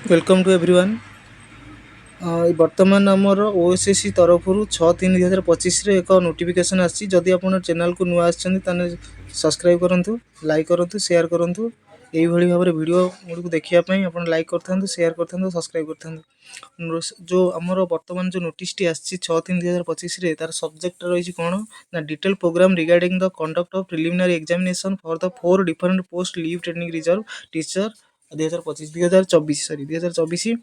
Welcome to everyone. बर्तमान आमर OSSC तरफ 6/3/2025 एक नोटिफिकेशन आसी। जदि आप चैनल को नुआ सब्सक्राइब करूँ, लाइक करूँ, शेयर करूँ। यही भाव में वीडियो गुड़ देखापी आप लाइक करूँ, शेयर करूँ, सब्सक्राइब करूँ। जो आमर बर्तमान जो नोटिस टी आसी 6/3/2025 तार सब्जेक्ट रही कौन ना detail program regarding the conduct of preliminary examination for the 4 different post leave training reserve teacher 2024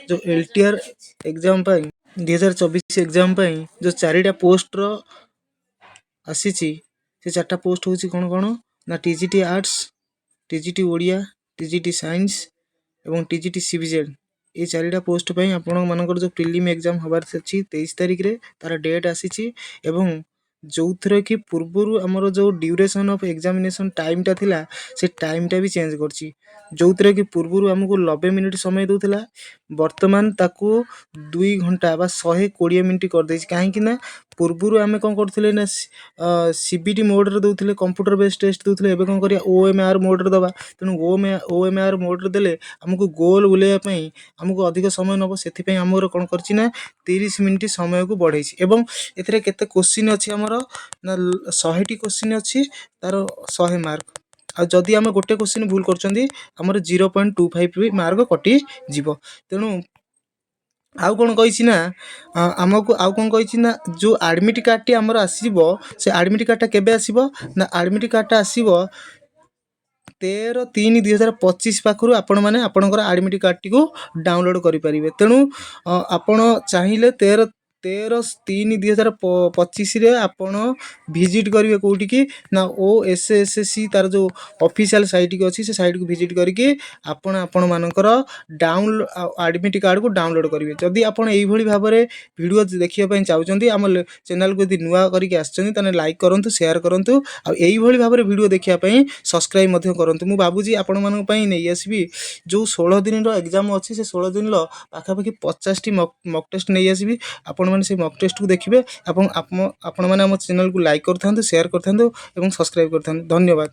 जो एलटीआर एग्जाम 2024 एग्जाम जो 4टा पोस्ट आसी से 4टा पोस्ट हूँ कौन कौन ना TGT arts, TGT Odia, TGT science एवं टीजीटी सीबीजेड। ये 4टा पोस्ट पे आपण मानकर जो प्रिलिम एग्जाम हबार अच्छी 23 तारिख रे तार डेट आसी एवं जो थरे कि पूर्वर आमर जो ड्यूरेशन ऑफ एग्जामिनेशन टाइम टा थिला से टाइम टा भी चेंज करची। जो थरे कि पूर्वर आमको 90 मिनिट समय दूला वर्तमान ताकू 2 घंटा बा 120 मिनिट कर देछि। काहे ना पूर्वर आम कौन करथिले ना सीबीटी मोड रे दउथिले, कंप्यूटर बेस्ड टेस्ट दउथिले। एबे कौन करिया ओएमआर मोड रे दबा। तेणु ओएमआर मोड रे देले हमको गोल बुलाइया पई हमको अधिक समय नब। सेथि पई हमर कौन करछि ना 30 मिनिट समय को बढ़ाइछि। एवं एथिरे केते क्वेश्चन अछि हमर ना 100 टी क्वेश्चन अछि, तार 100 मार्क। आ जदि आम गोटे क्वेश्चन भूल करछंदी हमर 0.25 मार्क कटि जीवो। तेणु आउ कौन कही ना आमको आउ कौन कही ना जो एडमिट कार्ड टी आमर आसीबो से एडमिट कार्ड टा केबे आसीबो ना एडमिट कार्ड टा आसीबो 13/3/2025 पाखरु आपण माने आपणकर एडमिट कार्ड टी को डाउनलोड करि परिबे। तेणु आपण चाहिए 13/3/2025 रे आपण विजिट करिवे कोठी की ना ओएसएससी तार जो ऑफिशियल साइट की अछि से साइट को विजिट करके आपण मानकर डाउन एडमिट कार्ड को डाउनलोड करिवे। जदि आपण एई भली भाव में वीडियो देखिया पई चाहउचंदी आम चैनल को यदि नुआ करके आछचंदी तने लाइक करंतु, शेयर करंतु। आ एई भली भाव में वीडियो देखिया पई सब्सक्राइब मध्य करंतु। मु बाबूजी आपण मानन पई नै आसीबी जो 16 दिन रो एग्जाम अछि से 16 दिन लो पाखापाखि 50 टी मॉक टेस्ट नै आसीबी। आपण माने से मॉक टेस्ट को देखिबे एवं आपण माने हम चैनल को लाइक करथांतु, शेयर करथांतु एवं सब्सक्राइब करथांतु। धन्यवाद।